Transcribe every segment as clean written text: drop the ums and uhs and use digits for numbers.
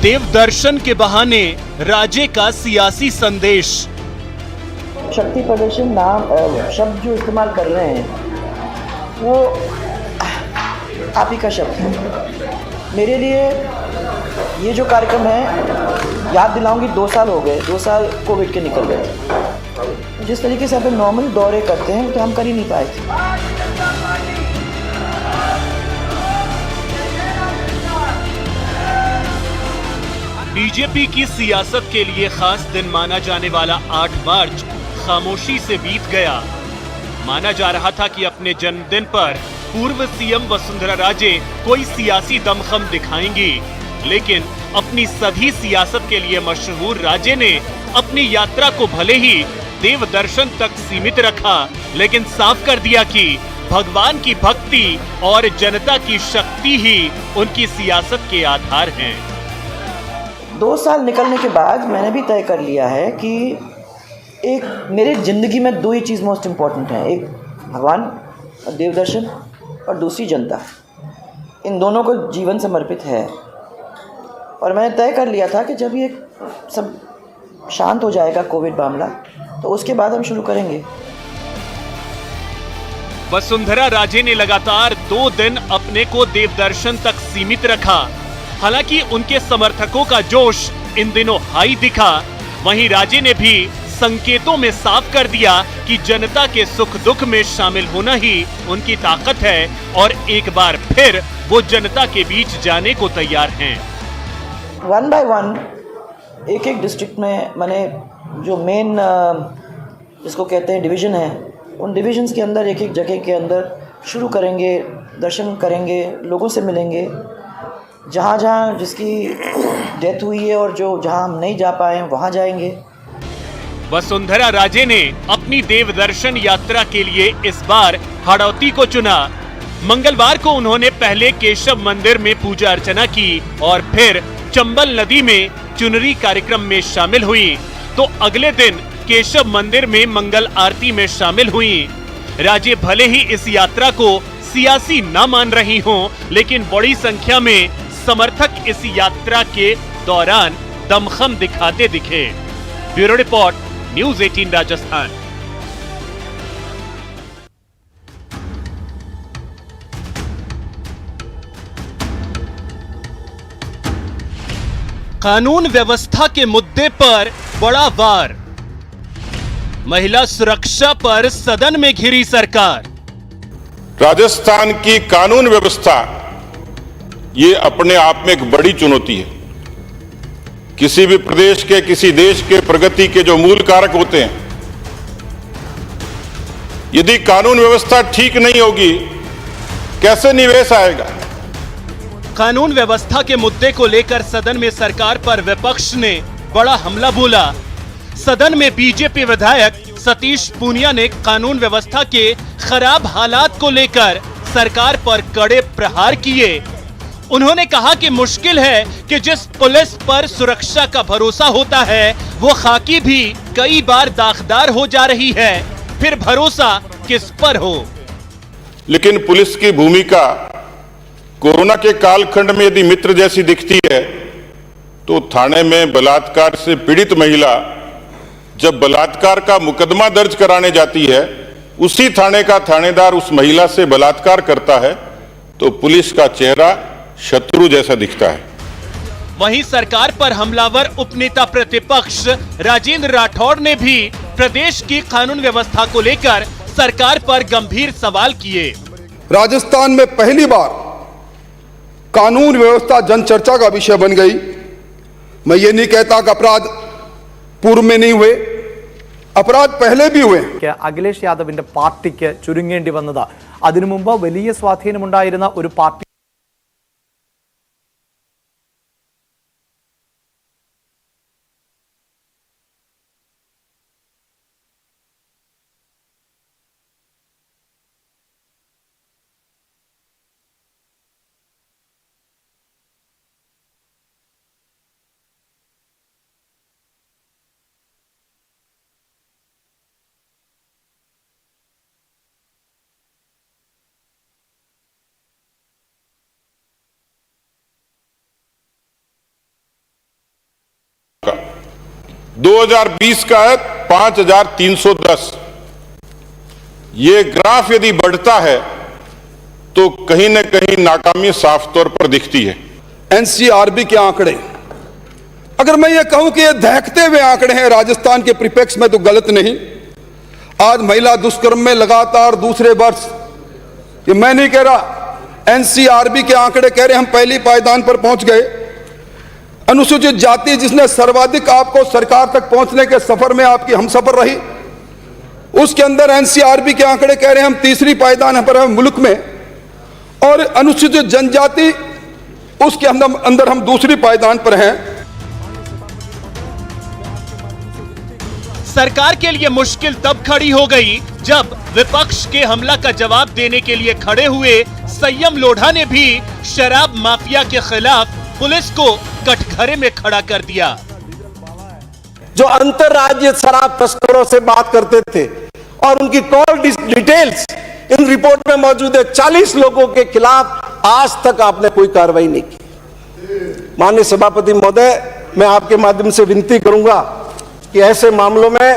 देव दर्शन के बहाने राजे का सियासी संदेश। शक्ति प्रदर्शन नाम शब्द जो इस्तेमाल कर रहे हैं वो आप ही का शब्द है। मेरे लिए ये जो कार्यक्रम है, याद दिलाऊंगी, 2 साल हो गए, 2 साल कोविड के निकल गए। जिस तरीके से अपन नॉर्मल दौरे करते हैं तो हम कर ही नहीं पाए थे। बीजेपी की सियासत के लिए खास दिन माना जाने वाला 8 मार्च खामोशी से बीत गया। माना जा रहा था कि अपने जन्मदिन पर पूर्व सीएम वसुंधरा राजे कोई सियासी दमखम दिखाएंगी, लेकिन अपनी सधी सियासत के लिए मशहूर राजे ने अपनी यात्रा को भले ही देव दर्शन तक सीमित रखा, लेकिन साफ कर दिया कि भगवान की भक्ति और जनता की शक्ति ही उनकी सियासत के आधार हैं। 2 साल निकलने के बाद मैंने भी तय कर लिया है कि एक मेरी ज़िंदगी में 2 ही चीज़ मोस्ट इम्पॉर्टेंट हैं, एक भगवान और देव दर्शन और दूसरी जनता। इन दोनों को जीवन समर्पित है। और मैंने तय कर लिया था कि जब ये सब शांत हो जाएगा कोविड मामला, तो उसके बाद हम शुरू करेंगे। वसुंधरा राजे ने लगातार 2 दिन अपने को देव दर्शन तक सीमित रखा। हालांकि उनके समर्थकों का जोश इन दिनों हाई दिखा, वहीं राजे ने भी संकेतों में साफ कर दिया कि जनता के सुख दुख में शामिल होना ही उनकी ताकत है और एक बार फिर वो जनता के बीच जाने को तैयार हैं। 1 by 1 एक डिस्ट्रिक्ट में मैंने जो मेन जिसको कहते हैं डिवीज़न है, उन डिवीजन्स के अंदर एक जगह के अंदर शुरू करेंगे, दर्शन करेंगे, लोगों से मिलेंगे। जहाँ जहाँ जिसकी डेथ हुई है और जो जहाँ हम नहीं जा पाए हैं वहाँ जाएंगे। वसुंधरा राजे ने अपनी देव दर्शन यात्रा के लिए इस बार हाड़ौती को चुना। मंगलवार को उन्होंने पहले केशव मंदिर में पूजा अर्चना की और फिर चंबल नदी में चुनरी कार्यक्रम में शामिल हुई, तो अगले दिन केशव मंदिर में मंगल आरती में शामिल हुई। राजे भले ही इस यात्रा को सियासी न मान रही हों, लेकिन बड़ी संख्या में समर्थक इस यात्रा के दौरान दमखम दिखाते दिखे। Bureau report, news 18 Rajasthan. कानून व्यवस्था के मुद्दे पर बड़ा वार। महिला सुरक्षा पर सदन में घिरी सरकार। राजस्थान की कानून व्यवस्था ये अपने आप में एक बड़ी चुनौती है। किसी भी प्रदेश के, किसी देश के प्रगति के जो मूल कारक होते हैं, यदि कानून व्यवस्था ठीक नहीं होगी, कैसे निवेश आएगा? कानून व्यवस्था के मुद्दे को लेकर सदन में सरकार पर विपक्ष ने बड़ा हमला बोला। सदन में बीजेपी विधायक सतीश पूनिया ने कानून व्यवस्था के खराब हालात को लेकर सरकार पर कड़े प्रहार किए। उन्होंने कहा कि मुश्किल है कि जिस पुलिस पर सुरक्षा का भरोसा होता है, वो खाकी भी कई बार दागदार हो जा रही है, फिर भरोसा किस पर हो? लेकिन पुलिस की भूमिका कोरोना के कालखंड में यदि मित्र जैसी दिखती है, तो थाने में बलात्कार से पीड़ित महिला जब बलात्कार का मुकदमा दर्ज कराने जाती है, उसी थाने का थानेदार उस महिला से बलात्कार करता है, तो पुलिस का चेहरा शत्रु जैसा दिखता है। वहीं सरकार पर हमलावर उपनेता प्रतिपक्ष राजेंद्र राठौड़ ने भी प्रदेश की कानून व्यवस्था को लेकर सरकार पर गंभीर सवाल किए। राजस्थान में पहली बार कानून व्यवस्था जनचर्चा का विषय बन गई। मैं ये नहीं कहता कि अपराध पूर्व में नहीं हुए, अपराध पहले भी हुए। അഖിലേഷ് യാദവിന്റെ പാർട്ടിക്ക് ചുരുങ്ങേണ്ടി വന്നത് അതിനു മുമ്പ് വലിയ സ്വാധീനമുണ്ടായിരുന്ന ഒരു പാർട്ടി 2020 का है 5310। ये ग्राफ यदि बढ़ता है तो कहीं ना कहीं नाकामी साफ तौर पर दिखती है। एनसीआरबी के आंकड़े, अगर मैं ये कहूं कि ये दहकते हुए आंकड़े हैं राजस्थान के परिप्रेक्ष्य में, तो गलत नहीं। आज महिला दुष्कर्म में लगातार दूसरे वर्ष, ये मैं नहीं कह रहा, एनसीआरबी के आंकड़े कह रहे हम पहली पायदान पर पहुंच गए। अनुसूचित जाति जिसने सर्वाधिक आपको सरकार तक पहुंचने के सफर में आपकी हमसफर रही, उसके अंदर एनसीआरबी के आंकड़े कह रहे हैं हम तीसरी पायदान पर हैं मुल्क में, और अनुसूचित जनजाति उसके अंदर हम दूसरी पायदान पर हैं। सरकार के लिए मुश्किल तब खड़ी हो गई जब विपक्ष के हमला का जवाब देने के लिए खड़े हुए संयम लोढ़ा ने भी शराब माफिया के खिलाफ पुलिस को कटघरे में खड़ा कर दिया। जो अंतरराज्यीय शराब तस्करों से बात करते थे और उनकी कॉल डिटेल्स इन रिपोर्ट में मौजूद है, 40 लोगों के खिलाफ आज तक आपने कोई कार्रवाई नहीं की। माननीय सभापति महोदय, मैं आपके माध्यम से विनती करूंगा कि ऐसे मामलों में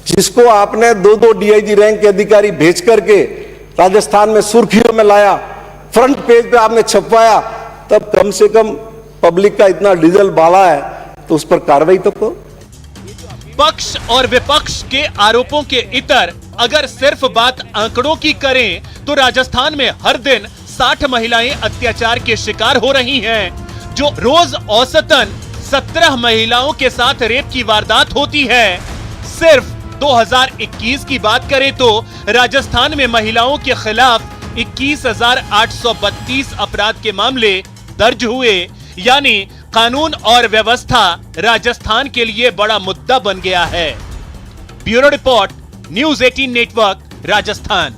जिसको आपने 2-2 डीआईजी रैंक के अधिकारी भेज करके राजस्थान में सुर्खियों में लाया, फ्रंट पेज पे आपने छपवाया, तब कम से कम पब्लिक का इतना डीजल बाला है तो उस पर कार्रवाई तो करो। पक्ष और विपक्ष के आरोपों के इतर अगर सिर्फ बात आंकड़ों की करें तो राजस्थान में हर दिन 60 महिलाएं अत्याचार के शिकार हो रही हैं, जो रोज औसतन 17 महिलाओं के साथ रेप की वारदात होती है। सिर्फ 2021 की बात करें तो राजस्थान में महिलाओं के खिलाफ 21,832 अपराध के मामले दर्ज हुए, यानी कानून और व्यवस्था राजस्थान के लिए बड़ा मुद्दा बन गया है। Bureau report, news 18 network, Rajasthan.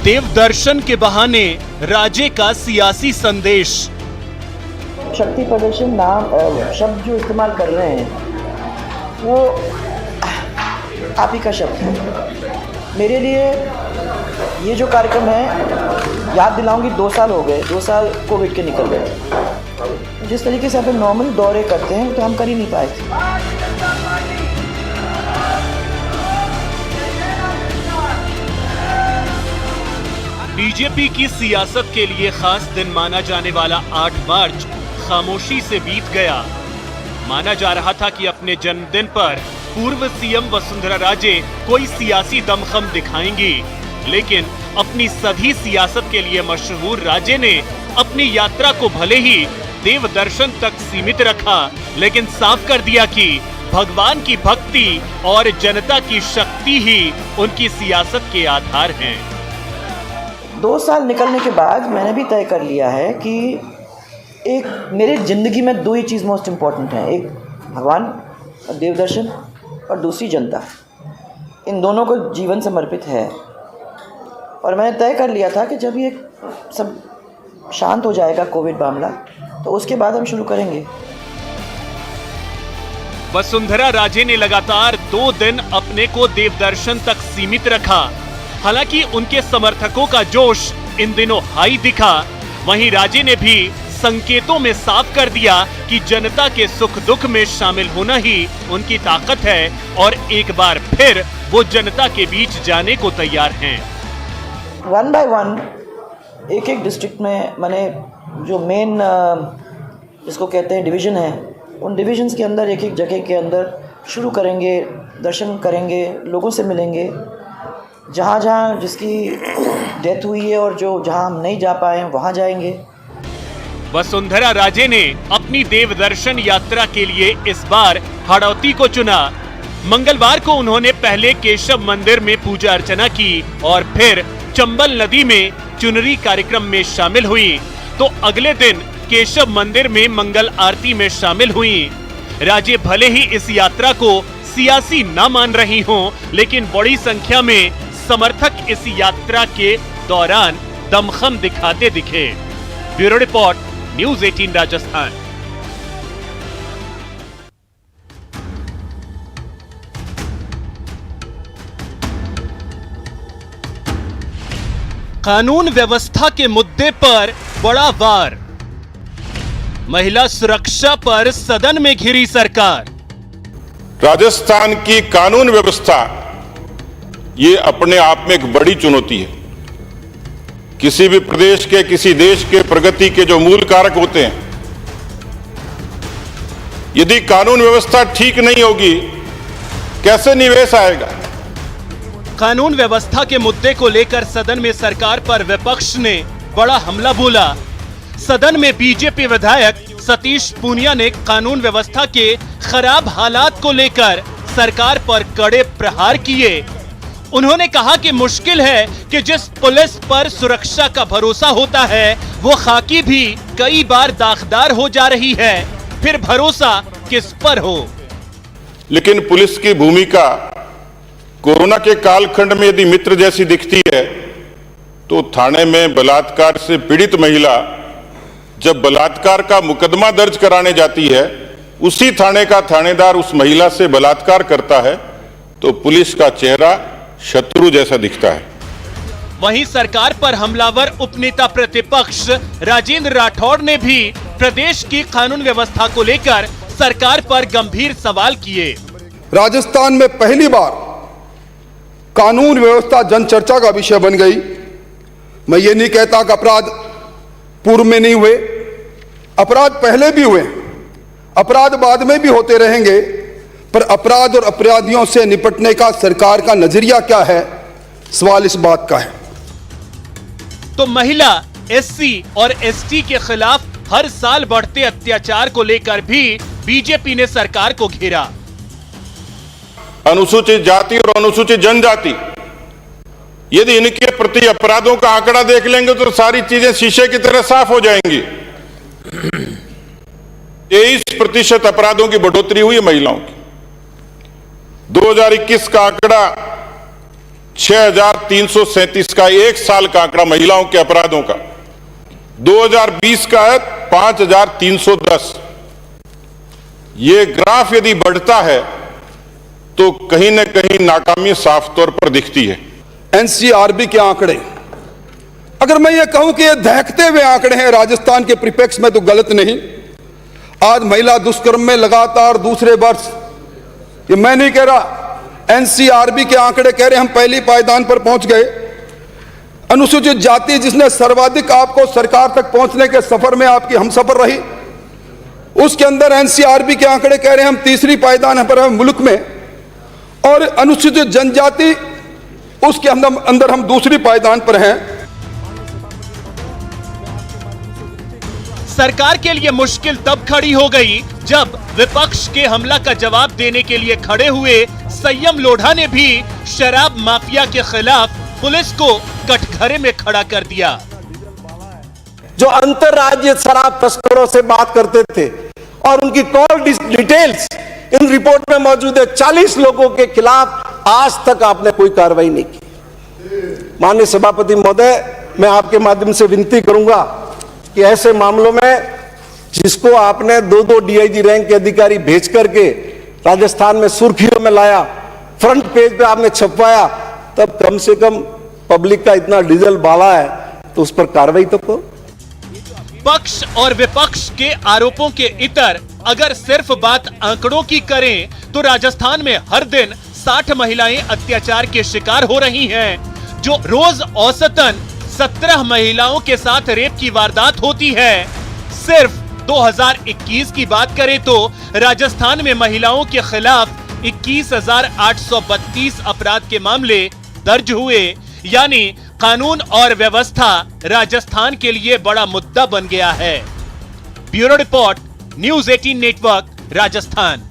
देव दर्शन के बहाने राजे का सियासी संदेश। शक्ति प्रदर्शन नाम शब्द जो इस्तेमाल कर रहे हैं वो आप ही का शब्द है। मेरे लिए ये जो कार्यक्रम है, याद दिलाऊंगी, 2 साल हो गए, 2 साल कोविड के निकल गए। जिस तरीके से अपन नॉर्मल दौरे करते हैं तो हम कर ही नहीं पाए थे। बीजेपी की सियासत के लिए खास दिन माना जाने वाला 8 मार्च खामोशी से बीत गया। माना जा रहा था कि अपने जन्मदिन पर पूर्व सीएम वसुंधरा राजे कोई सियासी दमखम दिखाएंगी, लेकिन अपनी सधी सियासत के लिए मशहूर राजे ने अपनी यात्रा को भले ही देव दर्शन तक सीमित रखा, लेकिन साफ कर दिया कि भगवान की भक्ति और जनता की शक्ति ही उनकी सियासत के आधार हैं। 2 साल निकलने के बाद मैंने भी तय कर लिया है कि एक मेरी ज़िंदगी में 2 ही चीज़ मोस्ट इम्पॉर्टेंट हैं, एक भगवान और देव दर्शन और दूसरी जनता। इन दोनों को जीवन समर्पित है। और मैंने तय कर लिया था कि जब ये सब शांत हो जाएगा कोविड मामला, तो उसके बाद हम शुरू करेंगे। वसुंधरा राजे ने लगातार 2 दिन अपने को देव दर्शन तक सीमित रखा। हालांकि उनके समर्थकों का जोश इन दिनों हाई दिखा, वहीं राजे ने भी संकेतों में साफ कर दिया कि जनता के सुख दुख में शामिल होना ही उनकी ताकत है और एक बार फिर वो जनता के बीच जाने को तैयार हैं। 1 by 1 एक डिस्ट्रिक्ट में मैंने जो मेन जिसको कहते हैं डिवीज़न है, उन डिविजन्स के अंदर एक जगह के अंदर शुरू करेंगे, दर्शन करेंगे, लोगों से मिलेंगे। जहाँ जहाँ जिसकी डेथ हुई है और जो जहाँ हम नहीं जा पाए हैं वहाँ जाएंगे। वसुंधरा राजे ने अपनी देव दर्शन यात्रा के लिए इस बार हाड़ौती को चुना। मंगलवार को उन्होंने पहले केशव मंदिर में पूजा अर्चना की और फिर चंबल नदी में चुनरी कार्यक्रम में शामिल हुई, तो अगले दिन केशव मंदिर में मंगल आरती में शामिल हुई। राजे भले ही इस यात्रा को सियासी न मान रही हों, लेकिन बड़ी संख्या में समर्थक इस यात्रा के दौरान दमखम दिखाते दिखे। Bureau report, news 18 Rajasthan. कानून व्यवस्था के मुद्दे पर बड़ा वार। महिला सुरक्षा पर सदन में घिरी सरकार। राजस्थान की कानून व्यवस्था ये अपने आप में एक बड़ी चुनौती है। किसी भी प्रदेश के, किसी देश के प्रगति के जो मूल कारक होते हैं, यदि कानून व्यवस्था ठीक नहीं होगी, कैसे निवेश आएगा? कानून व्यवस्था के मुद्दे को लेकर सदन में सरकार पर विपक्ष ने बड़ा हमला बोला। सदन में बीजेपी विधायक सतीश पूनिया ने कानून व्यवस्था के खराब हालात को लेकर सरकार पर कड़े प्रहार किए। उन्होंने कहा कि मुश्किल है कि जिस पुलिस पर सुरक्षा का भरोसा होता है वो खाकी भी कई बार दागदार हो जा रही है, फिर भरोसा किस पर हो? लेकिन पुलिस की भूमिका कोरोना के कालखंड में यदि मित्र जैसी दिखती है, तो थाने में बलात्कार से पीड़ित महिला जब बलात्कार का मुकदमा दर्ज कराने जाती है, उसी थाने का थानेदार उस महिला से बलात्कार करता है, तो पुलिस का चेहरा शत्रु जैसा दिखता है। वहीं सरकार पर हमलावर उपनेता प्रतिपक्ष राजेंद्र राठौड़ ने भी प्रदेश की कानून व्यवस्था को लेकर सरकार पर गंभीर सवाल किए। राजस्थान में पहली बार कानून व्यवस्था जनचर्चा का विषय बन गई। मैं ये नहीं कहता कि अपराध पूर्व में नहीं हुए, अपराध पहले भी हुए, अपराध बाद में भी होते रहेंगे, पर अपराध और अपराधियों से निपटने का सरकार का नजरिया क्या है, सवाल इस बात का है। तो महिला, एससी और एसटी के खिलाफ हर साल बढ़ते अत्याचार को लेकर भी बीजेपी ने सरकार को घेरा। अनुसूचित जाति और अनुसूचित जनजाति, यदि इनके प्रति अपराधों का आंकड़ा देख लेंगे तो सारी चीजें शीशे की तरह साफ हो जाएंगी। 23% अपराधों की बढ़ोतरी हुई है महिलाओं की। 2021 का आंकड़ा 6,337 का, एक साल का आंकड़ा महिलाओं के अपराधों का। 2020 का है 5,310। ये ग्राफ यदि बढ़ता है तो कहीं ना कहीं नाकामी साफ तौर पर दिखती है। एनसीआरबी के आंकड़े, अगर मैं ये कहूं कि ये दहकते हुए आंकड़े हैं राजस्थान के परिप्रेक्ष्य में, तो गलत नहीं। आज महिला दुष्कर्म में लगातार दूसरे वर्ष, ये मैं नहीं कह रहा, एनसीआरबी के आंकड़े कह रहे हम पहली पायदान पर पहुंच गए। अनुसूचित जाति जिसने सर्वाधिक आपको सरकार तक पहुंचने के सफर में आपकी हमसफर रही, उसके अंदर एनसीआरबी के आंकड़े कह रहे हम तीसरी पायदान पर हैं मुल्क में, और अनुसूचित जनजाति उसके अंदर हम दूसरी पायदान पर हैं। सरकार के लिए मुश्किल तब खड़ी हो गई जब विपक्ष के हमला का जवाब देने के लिए खड़े हुए संयम लोढ़ा ने भी शराब माफिया के खिलाफ पुलिस को कटघरे में खड़ा कर दिया। जो अंतरराज्य शराब तस्करों से बात करते थे और उनकी कॉल डिटेल्स इन रिपोर्ट में मौजूद है, 40 लोगों के खिलाफ आज तक आपने कोई कार्रवाई नहीं की। माननीय सभापति महोदय, मैं आपके माध्यम से विनती करूंगा कि ऐसे मामलों में जिसको आपने 2-2 डीआईजी रैंक के अधिकारी भेज करके राजस्थान में सुर्खियों में लाया, फ्रंट पेज पे आपने छपवाया, तब कम से कम पब्लिक का इतना डीजल बाला है तो उस पर कार्रवाई तो करो। पक्ष और विपक्ष के आरोपों के इतर अगर सिर्फ बात आंकड़ों की करें तो राजस्थान में हर दिन 60 महिलाएं अत्याचार के शिकार हो रही हैं, जो रोज औसतन 17 महिलाओं के साथ रेप की वारदात होती है। सिर्फ 2021 की बात करें तो राजस्थान में महिलाओं के खिलाफ 21,832 अपराध के मामले दर्ज हुए, यानी कानून और व्यवस्था राजस्थान के लिए बड़ा मुद्दा बन गया है। Bureau report, news 18 network, Rajasthan.